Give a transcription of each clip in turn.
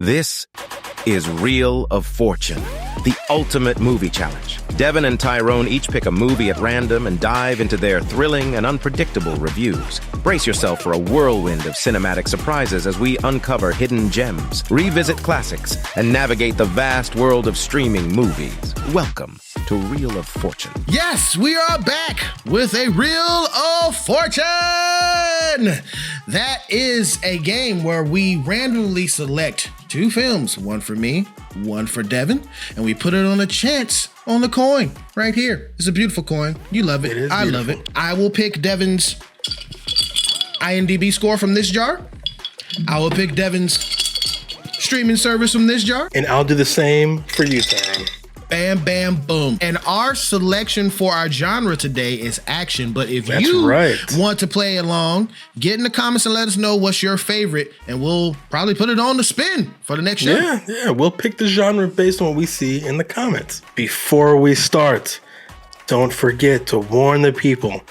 This is Reel of Fortune, the ultimate movie challenge. Devin and Tyrone each pick a movie at random and dive into their thrilling and unpredictable reviews. Brace yourself for a whirlwind of cinematic surprises as we uncover hidden gems, revisit classics, and navigate the vast world of streaming movies. Welcome to Reel of Fortune. Yes, we are back with a Reel of Fortune! That is a game where we randomly select two films, one for me, one for Devin, and we put it on a chance on the coin right here. It's a beautiful coin. You love it. I love it. I will pick Devin's IMDb score from this jar. I will pick Devin's streaming service from this jar. And I'll do the same for you, Tyrone. Bam, bam, boom. And our selection for our genre today is action. But if you want to play along, get in the comments and let us know what's your favorite, and we'll probably put it on the spin for the next show. Yeah, we'll pick the genre based on what we see in the comments. Before we start, don't forget to warn the people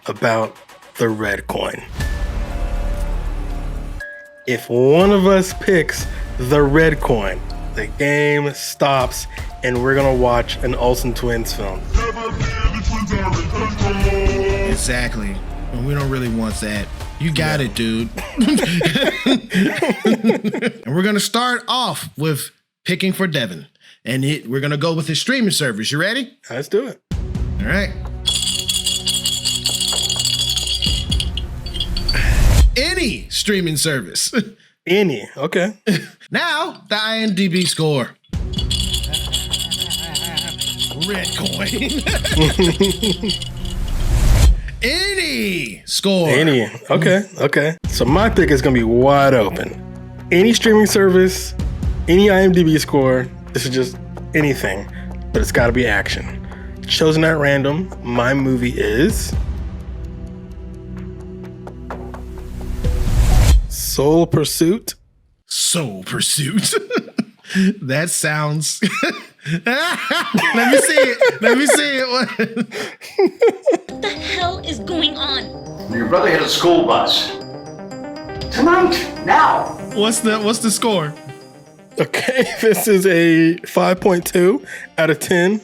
about the red coin. If one of us picks the red coin, the game stops and we're gonna watch an Olsen Twins film. Exactly. And we don't really want that. You got it, dude. And we're gonna start off with picking for Devin. And we're gonna go with his streaming service. You ready? Let's do it. All right. Any streaming service. Any, okay. Now, the IMDb score. Red coin. Any score. Any, okay. So my pick is gonna be wide open. Any streaming service, any IMDb score, this is just anything, but it's gotta be action. Chosen at random, my movie is Soul Pursuit. Soul Pursuit. That sounds... Let me see it. What the hell is going on? Your brother hit a school bus. Tonight, now. What's the score? Okay, this is a 5.2 out of 10.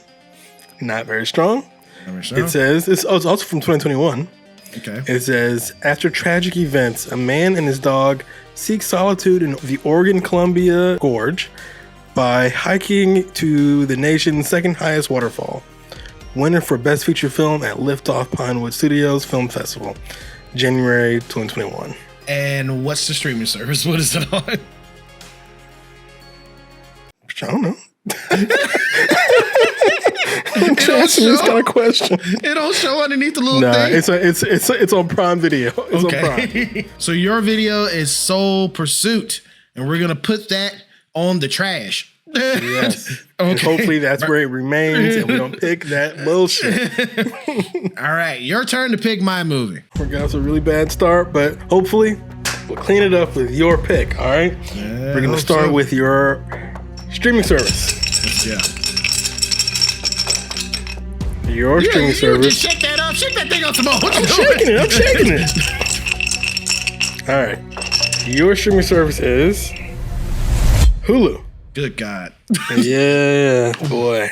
Not very strong. It says, it's also from 2021. Okay. It says, after tragic events, a man and his dog seek solitude in the Oregon-Columbia Gorge by hiking to the nation's second highest waterfall. Winner for Best Feature Film at Liftoff Pinewood Studios Film Festival, January 2021. And what's the streaming service? What is it on? I don't know. This kind of question. It don't show underneath the little thing. It's on Prime Video. It's on Prime. So your video is Soul Pursuit, and we're gonna put that on the trash. Yes. Okay. And hopefully that's where it remains, and we don't pick that bullshit. All right, your turn to pick my movie. We're gonna have a really bad start, but hopefully we'll clean it up with your pick. All right. Yeah, we're gonna start with your streaming service. Yeah. Your streaming service. Just shake that up. Shake that thing up some more. I'm shaking it. All right. Your streaming service is Hulu. Good God. Yeah, boy.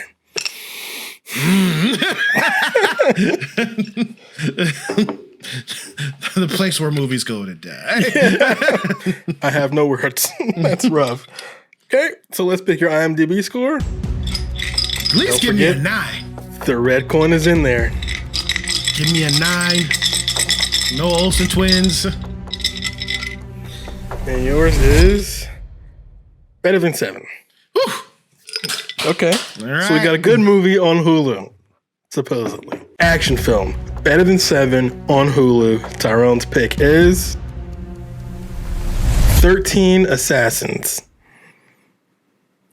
The place where movies go to die. I have no words. That's rough. Okay, so let's pick your IMDb score. At least give me a 9. The red coin is in there. Give me a 9. No Olsen Twins. And yours is better than 7. Whew. Okay. All right. So we got a good movie on Hulu, supposedly. Action film. Better than 7 on Hulu. Tyrone's pick is 13 Assassins.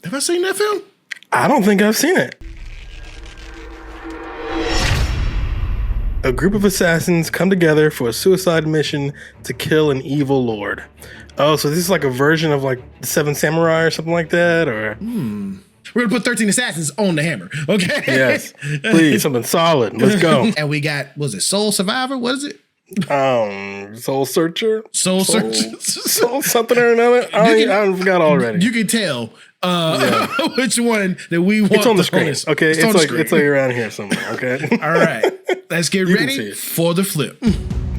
Have I seen that film? I don't think I've seen it. A group of assassins come together for a suicide mission to kill an evil lord. Oh, so this is like a version of like the Seven Samurai or something like that, or? We're gonna put 13 Assassins on the hammer, okay? Yes, please, something solid. Let's go. And we got, was it Soul Survivor? What is it? Soul Searcher? Soul Searcher. Soul something or another? I forgot already. You can tell which one that we want. It's on the screen. Okay, it's like around here somewhere. Okay. All right, let's get ready for the flip.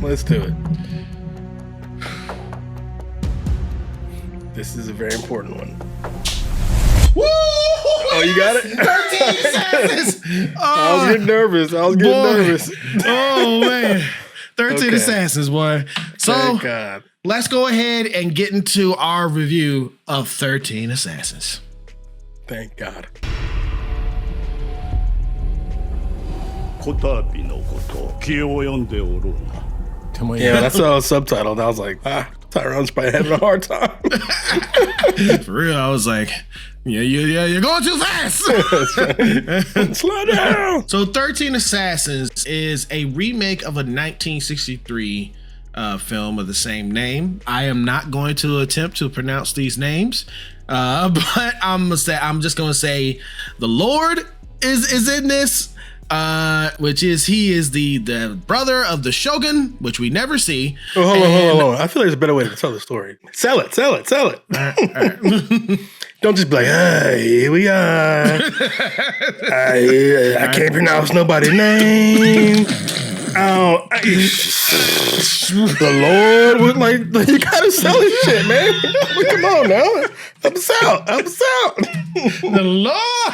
Let's do it. This is a very important one. Woo! Oh, you got it? 13 Assassins. I was getting nervous. Oh man, 13 Assassins, boy. So Thank God. Let's go ahead and get into our review of 13 Assassins. Thank God. Yeah, that's how I was subtitled. I was like, Tyrone's probably having a hard time. For real, I was like, you're going too fast. Slow down. So 13 Assassins is a remake of a 1963 film of the same name. I am not going to attempt to pronounce these names, but I'm just gonna say the Lord is in this. He is the brother of the Shogun, which we never see. Oh, hold on. I feel there's a better way to tell the story. Sell it. All right. Don't just be like, hey, here we are. I can't pronounce nobody's name. The Lord would like, you gotta sell this shit, man. Come on now. Help us out. The Lord.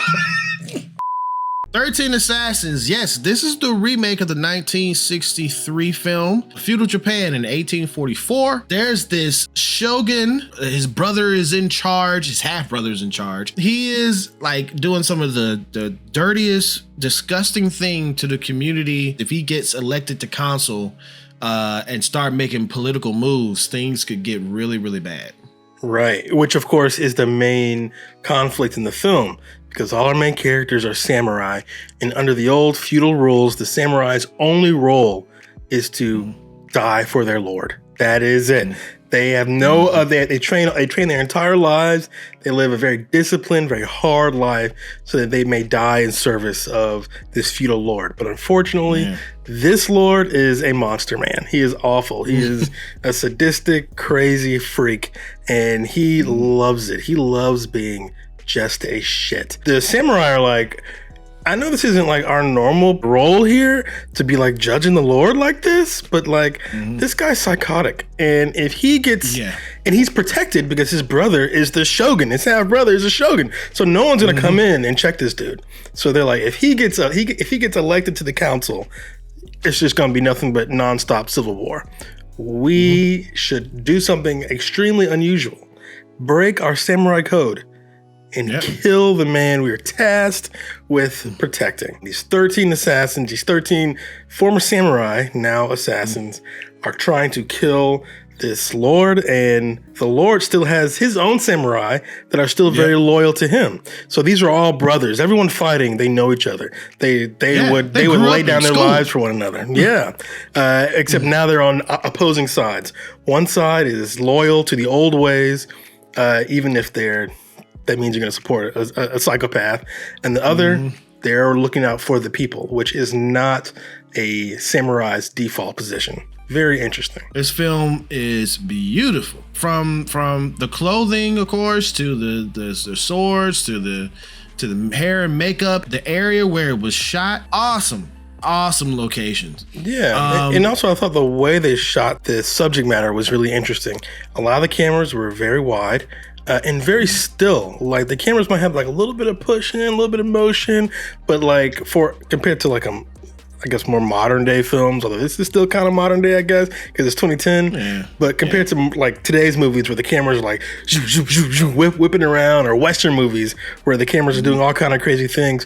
13 Assassins. Yes, this is the remake of the 1963 film, Feudal Japan in 1844. There's this shogun. His brother is in charge. His half-brother is in charge. He is like doing some of the dirtiest, disgusting thing to the community. If he gets elected to consul and start making political moves, things could get really, really bad. Right, which of course is the main conflict in the film, because all our main characters are samurai, and under the old feudal rules, the samurai's only role is to die for their lord. That is it. They have no they train their entire lives. They live a very disciplined, very hard life so that they may die in service of this feudal lord. But unfortunately, this lord is a monster man. He is awful. He is a sadistic, crazy freak, and he loves it. He loves being just a shit. The samurai are like, I know this isn't like our normal role here to be like judging the Lord like this, but like this guy's psychotic. And if he gets, and he's protected because his brother is the shogun, his half brother is a shogun. So no one's gonna come in and check this dude. So they're like, if he gets elected to the council, it's just gonna be nothing but nonstop civil war. We should do something extremely unusual. Break our samurai code and kill the man we are tasked with protecting. These 13 assassins, these 13 former samurai, now assassins, are trying to kill this lord, and the lord still has his own samurai that are still very loyal to him. So these are all brothers. Everyone fighting, they know each other. They would lay down their lives for one another. Except now they're on opposing sides. One side is loyal to the old ways, even if that means you're going to support a psychopath. And the other, they're looking out for the people, which is not a samurai's default position. Very interesting. This film is beautiful. From the clothing, of course, to the swords, to the hair and makeup, the area where it was shot. Awesome locations. Yeah, and also I thought the way they shot this subject matter was really interesting. A lot of the cameras were very wide. And very still. Like the cameras might have like a little bit of push in, a little bit of motion, but like compared to like I guess more modern day films, although this is still kind of modern day, I guess, because it's 2010. But compared to like today's movies where the cameras are like whipping around, or Western movies where the cameras are doing all kind of crazy things,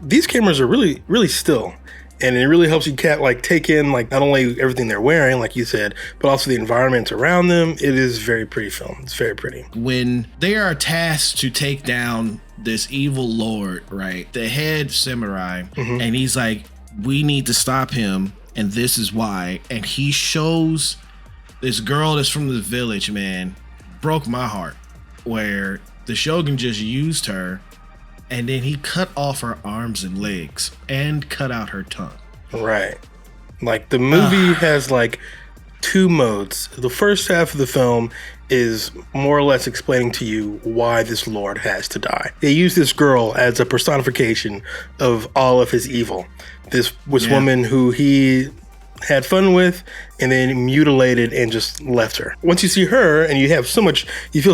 these cameras are really, really still. And it really helps you take in like not only everything they're wearing, like you said, but also the environment around them. It is very pretty film. It's very pretty. When they are tasked to take down this evil lord, right? The head samurai, and he's like, we need to stop him, and this is why. And he shows this girl that's from the village, man, broke my heart, where the shogun just used her. And then he cut off her arms and legs and cut out her tongue. Right. Like the movie has like two modes. The first half of the film is more or less explaining to you why this lord has to die. They use this girl as a personification of all of his evil. This woman who he had fun with and then mutilated and just left her. Once you see her and you feel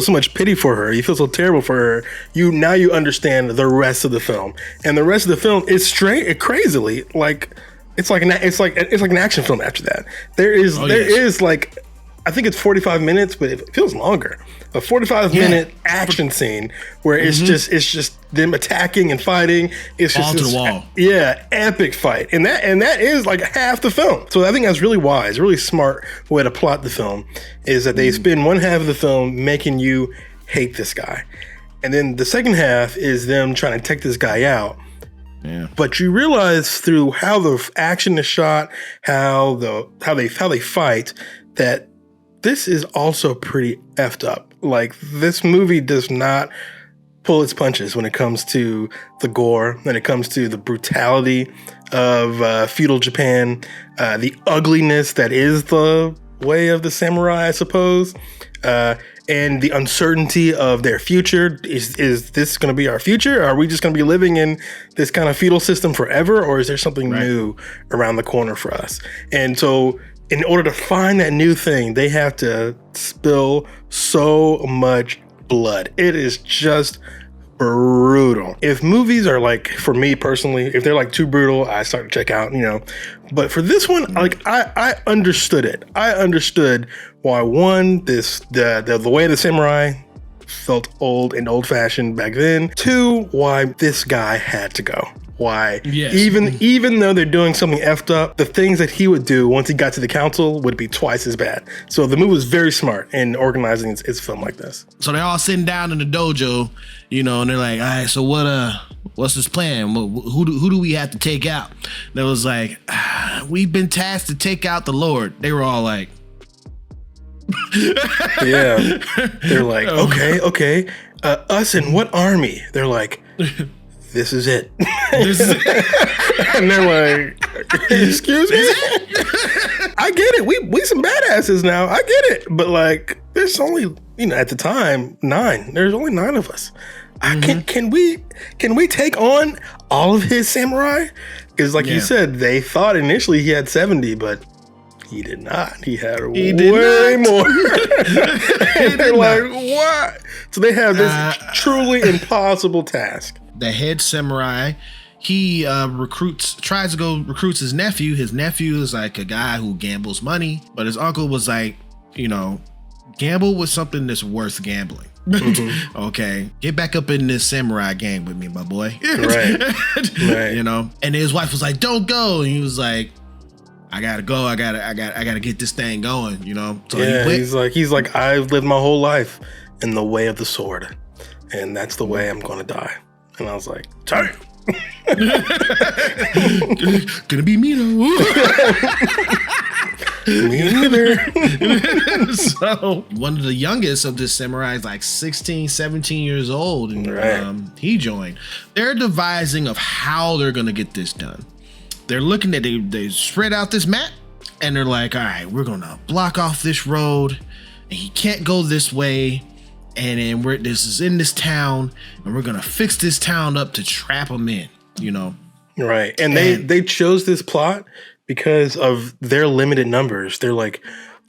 so much pity for her, you feel so terrible for her, you understand the rest of the film. And the rest of the film is crazily like it's like an action film after that. There is like, I think it's 45 minutes, but it feels longer. A 45-minute action scene where it's just them attacking and fighting. It's just to the wall. Yeah, epic fight, and that is like half the film. So I think that's really wise, really smart way to plot the film. Is that they spend one half of the film making you hate this guy, and then the second half is them trying to take this guy out. Yeah. But you realize through how the action is shot, how they fight, that this is also pretty effed up. Like, this movie does not pull its punches when it comes to the gore, when it comes to the brutality of feudal Japan, the ugliness that is the way of the samurai, I suppose, and the uncertainty of their future. Is this going to be our future? Are we just going to be living in this kind of feudal system forever? Or is there something new around the corner for us? And so, in order to find that new thing, they have to spill so much blood. It is just brutal. If movies are like, for me personally, if they're like too brutal, I start to check out, But for this one, like I understood it. I understood why the way the samurai felt old and old-fashioned back then. Two, why this guy had to go. Why even though they're doing something effed up, the things that he would do once he got to the council would be twice as bad. So the movie was very smart in organizing its film like this. So they're all sitting down in the dojo, and they're like, all right, so what's this plan? Who do we have to take out? They was like, we've been tasked to take out the Lord. They were all like, yeah. They're like, okay. Us in what army? They're like, this is it. And they're like, excuse me? I get it. We some badasses now. I get it. But like, there's only, at the time, 9. There's only 9 of us. Can we take on all of his samurai? Because like you said, they thought initially he had 70, but he did not. He had way more. And they're like, what? So they have this truly impossible task. The head samurai, he tries to go recruits his nephew. His nephew is like a guy who gambles money, but his uncle was like, gamble with something that's worth gambling. Okay, get back up in this samurai gang with me, my boy. Right. And his wife was like, don't go. And he was like, I gotta go. I gotta get this thing going. So he's like, I've lived my whole life in the way of the sword, and that's the way I'm gonna die. And I was like, sorry. Gonna be me though. Me neither. So one of the youngest of this samurai is like 16, 17 years old, and he joined. They're devising of how they're gonna get this done. They're looking at they spread out this map, and they're like, all right, we're gonna block off this road, and he can't go this way. And then this is in this town, and we're gonna fix this town up to trap them in, Right, and they chose this plot because of their limited numbers. They're like,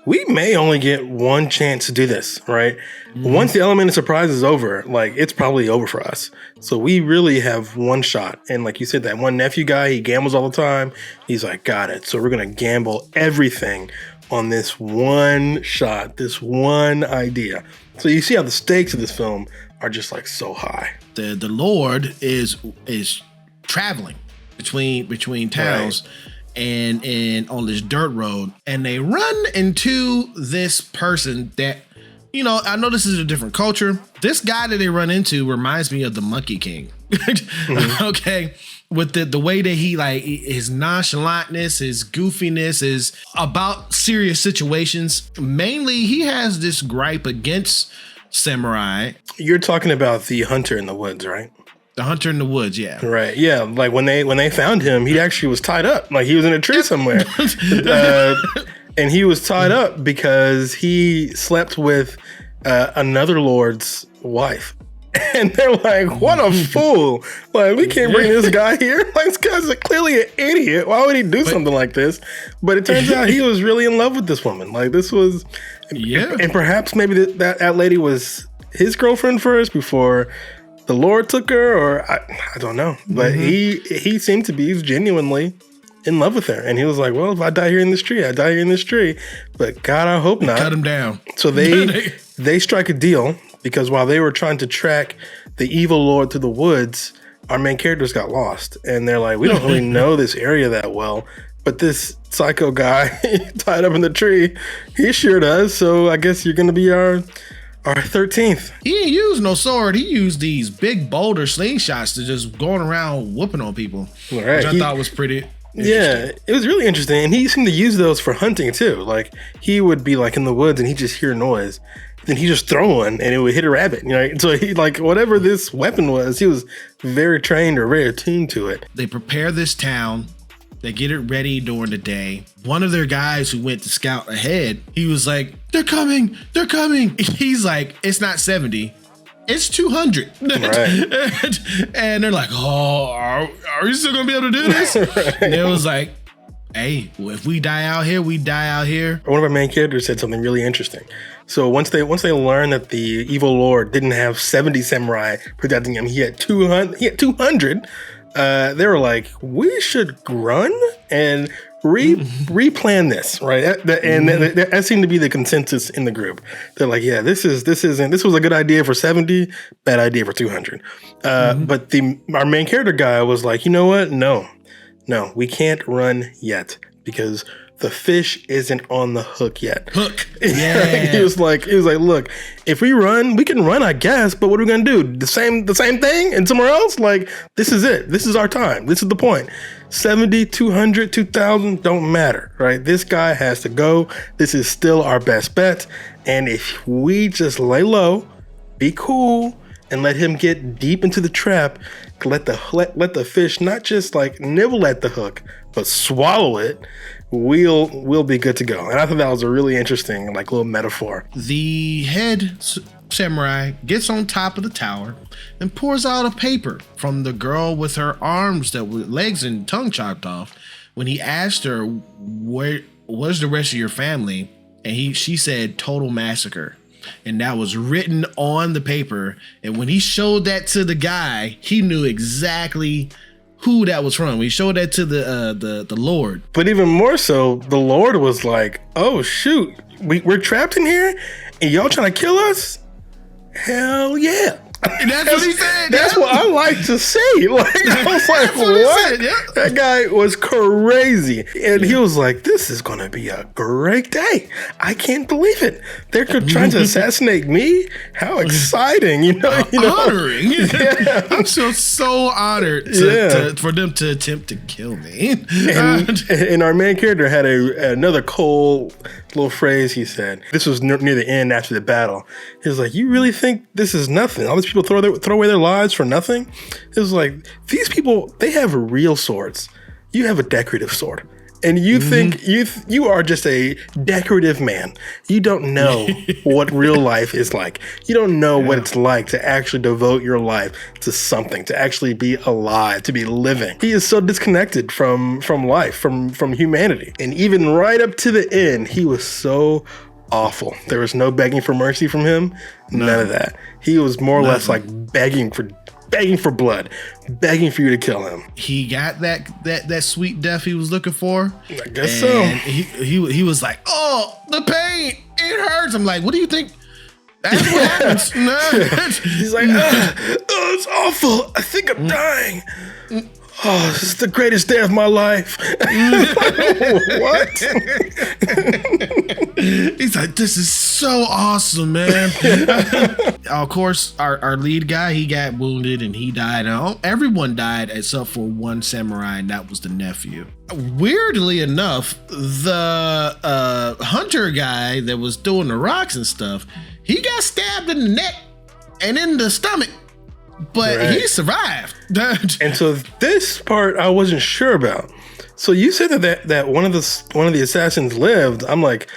we may only get one chance to do this, right? Once the element of surprise is over, like, it's probably over for us. So we really have one shot. And like you said, that one nephew guy, he gambles all the time. He's like, got it. So we're gonna gamble everything on this one shot, this one idea. So you see how the stakes of this film are just like so high. The Lord is traveling between towns and on this dirt road, and they run into this person that, I know this is a different culture. This guy that they run into reminds me of the Monkey King. Okay. With the way that he, like, his nonchalantness, his goofiness is about serious situations. Mainly, he has this gripe against samurai. You're talking about the hunter in the woods, right? The hunter in the woods, yeah. Right. Yeah. Like when they found him, he actually was tied up. Like he was in a tree somewhere. And he was tied up because he slept with another lord's wife. And they're like, what a fool. Like, we can't bring this guy here. Like, this guy's clearly an idiot. Why would he do something like this? But it turns out he was really in love with this woman. Like, this was... Yeah. And perhaps maybe that lady was his girlfriend first before the Lord took her, or I don't know. But he seemed to be genuinely in love with her. And he was like, well, if I die here in this tree, I die here in this tree. But God, I hope not. Cut him down. So they strike a deal, because while they were trying to track the evil lord through the woods, our main characters got lost. And they're like, we don't really know this area that well, but this psycho guy tied up in the tree, he sure does. So I guess you're going to be our 13th. He didn't use no sword. He used these big boulder slingshots to just going around whooping on people, right. Which I thought was pretty... Yeah, it was really interesting. And he seemed to use those for hunting too. Like he would be like in the woods and he'd just hear noise. Then he just throw one and it would hit a rabbit. You know, so he like whatever this weapon was, he was very trained or very attuned to it. They prepare this town. They get it ready during the day. One of their guys who went to scout ahead, he was like, they're coming. They're coming. He's like, it's not 70. It's 200. Right. And they're like, oh, are we still going to be able to do this? Right. And it was like, hey, well, if we die out here, we die out here. One of our main characters said something really interesting. So once they learned that the evil lord didn't have 70 samurai protecting him, he had 200. They were like, we should run and replan this, right? That seemed to be the consensus in the group. They're like, yeah, this was a good idea for 70, bad idea for 200. But our main character guy was like, you know what? No, we can't run yet because the fish isn't on the hook yet. Yeah. he was like, look, if we run, we can run, I guess, but what are we gonna do? The same thing and somewhere else? Like, this is it. This is our time. This is the point. 70, 200, 2,000, don't matter, right? This guy has to go. This is still our best bet. And if we just lay low, be cool, and let him get deep into the trap, let the fish not just like nibble at the hook, but swallow it, we'll be good to go. And I thought that was a really interesting like little metaphor. The head samurai gets on top of the tower and pours out a paper from the girl with her arms legs and tongue chopped off. When he asked her, where's the rest of your family? And she said, total massacre. And that was written on the paper. And when he showed that to the guy, he knew exactly who that was from. He showed that to the Lord. But even more so, the Lord was like, oh shoot, we're trapped in here and y'all trying to kill us? Hell yeah. That's what he said. That's what I like to see. Like, I was like, what? That guy was crazy. And he was like, this is going to be a great day. I can't believe it. They're trying to assassinate me? How exciting. Honoring. Yeah. I'm so honored for them to attempt to kill me. And our main character had another cold little phrase he said. This was near the end after the battle. He was like, you really think this is nothing? All these people throw away their lives for nothing? It was like, these people, they have real swords. You have a decorative sword. And you think you are just a decorative man. You don't know what real life is like. You don't know what it's like to actually devote your life to something, to actually be alive, to be living. He is so disconnected from life, from humanity. And even right up to the end, he was so awful. There was no begging for mercy from him. None of that. He was more or less like begging for blood, begging for you to kill him. He got that sweet death he was looking for. I guess so. He was like, oh, the pain, it hurts. I'm like, what do you think? That's what happens. He's like, oh, it's awful. I think I'm dying. Oh, this is the greatest day of my life. What? He's like, this is so awesome, man. Of course, our lead guy, he got wounded and he died. Everyone died except for one samurai, and that was the nephew. Weirdly enough, the hunter guy that was doing the rocks and stuff, he got stabbed in the neck and in the stomach. but Right. he survived. And so this part I wasn't sure about. So you said that one of the assassins lived. I'm like,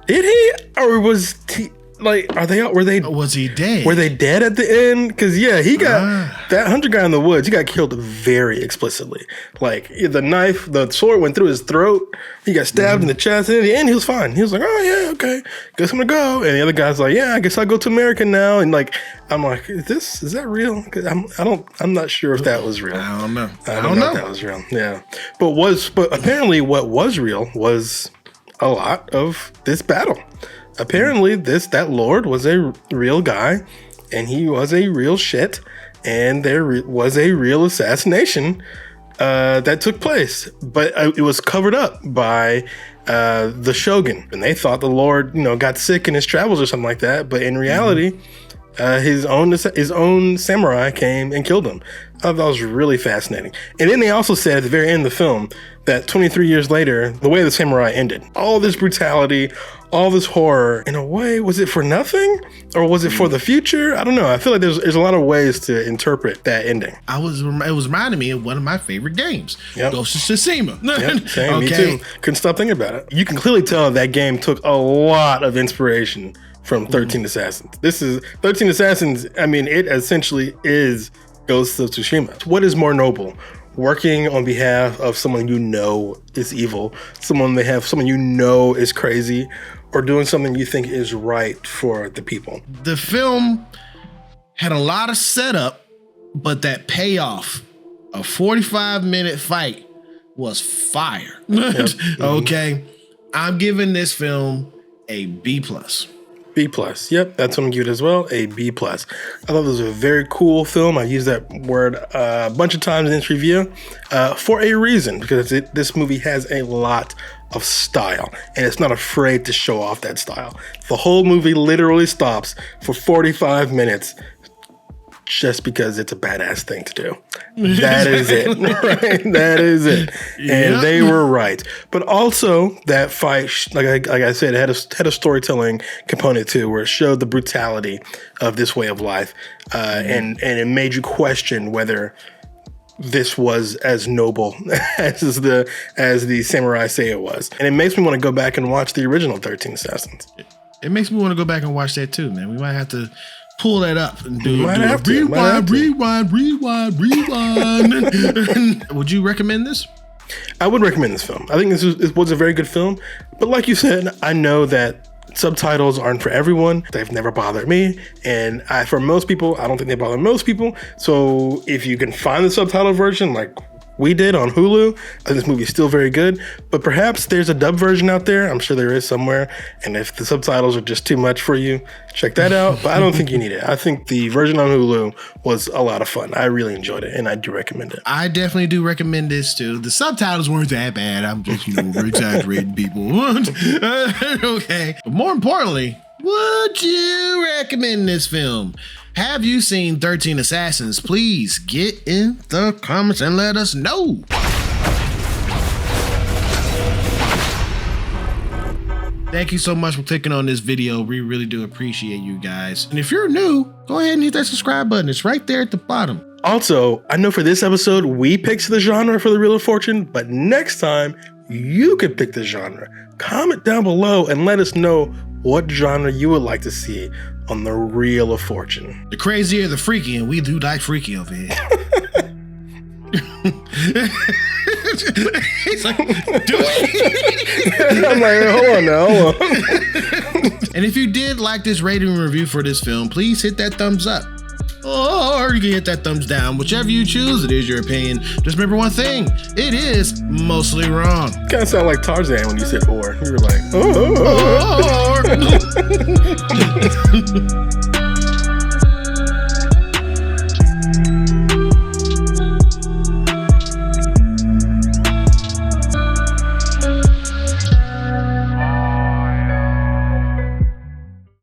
did he, or was he? Like, were they Was he dead? Were they dead at the end? Because yeah, he got that hunter guy in the woods. He got killed very explicitly. Like the sword went through his throat. He got stabbed in the chest. And in the end, he was fine. He was like, "Oh yeah, okay, guess I'm gonna go." And the other guy's like, "Yeah, I guess I'll go to America now." And like, I'm like, is that real? 'Cause I'm not sure if that was real. I don't know. I don't know if that was real. Yeah, but apparently what was real was a lot of this battle. Apparently, that Lord was a real guy, and he was a real shit, and there was a real assassination that took place, but it was covered up by the Shogun, and they thought the Lord, got sick in his travels or something like that. But in reality, his own samurai came and killed him. I thought that was really fascinating. And then they also said at the very end of the film that 23 years later, the way the samurai ended, all this brutality, all this horror, in a way, was it for nothing or was it for the future? I don't know. I feel like there's a lot of ways to interpret that ending. It was reminding me of one of my favorite games, Ghost of Tsushima. Yep, same, me too. Couldn't stop thinking about it. You can clearly tell that game took a lot of inspiration from 13 Assassins. This is 13 Assassins. I mean, it essentially is Ghost of Tsushima. What is more noble? Working on behalf of someone is evil, someone is crazy, or doing something you think is right for the people. The film had a lot of setup, but that payoff, a 45-minute fight, was fire. Okay, I'm giving this film a B+. B+. Yep, that's what I'm giving it as well, a B+. I thought it was a very cool film. I used that word a bunch of times in this review for a reason, because this movie has a lot of style, and it's not afraid to show off that style. The whole movie literally stops for 45 minutes just because it's a badass thing to do. That is it. Right? That is it. And they were right. But also that fight, like I said, it had a storytelling component too, where it showed the brutality of this way of life, and it made you question whether this was as noble as the samurai say it was. And it makes me want to go back and watch the original 13 Assassins. It makes me want to go back and watch that too, man. We might have to pull that up and do rewind. Would you recommend this? I would recommend this film. I think this was a very good film. But like you said, I know that subtitles aren't for everyone. They've never bothered me. And for most people, I don't think they bother most people. So if you can find the subtitle version, like we did on Hulu, I think this movie is still very good. But perhaps there's a dub version out there. I'm sure there is somewhere. And if the subtitles are just too much for you, check that out. But I don't think you need it. I think the version on Hulu was a lot of fun. I really enjoyed it, and I do recommend it. I definitely do recommend this too. The subtitles weren't that bad. I'm just, over-exaggerating people. Okay. But more importantly, would you recommend this film? Have you seen 13 Assassins? Please get in the comments and let us know. Thank you so much for clicking on this video. We really do appreciate you guys. And if you're new, go ahead and hit that subscribe button. It's right there at the bottom. Also, I know for this episode, we picked the genre for the Wheel of Fortune, but next time, you could pick the genre. Comment down below and let us know what genre you would like to see on the Wheel of Fortune. The crazy or the freaky, and we do like freaky over here. He's like, do it. I'm like, hold on now, hold on. And if you did like this rating and review for this film, please hit that thumbs up. Or you can hit that thumbs down, whichever you choose. It is your opinion. Just remember one thing, it is mostly wrong. Kind of sound like Tarzan when you said or. You were like, oh.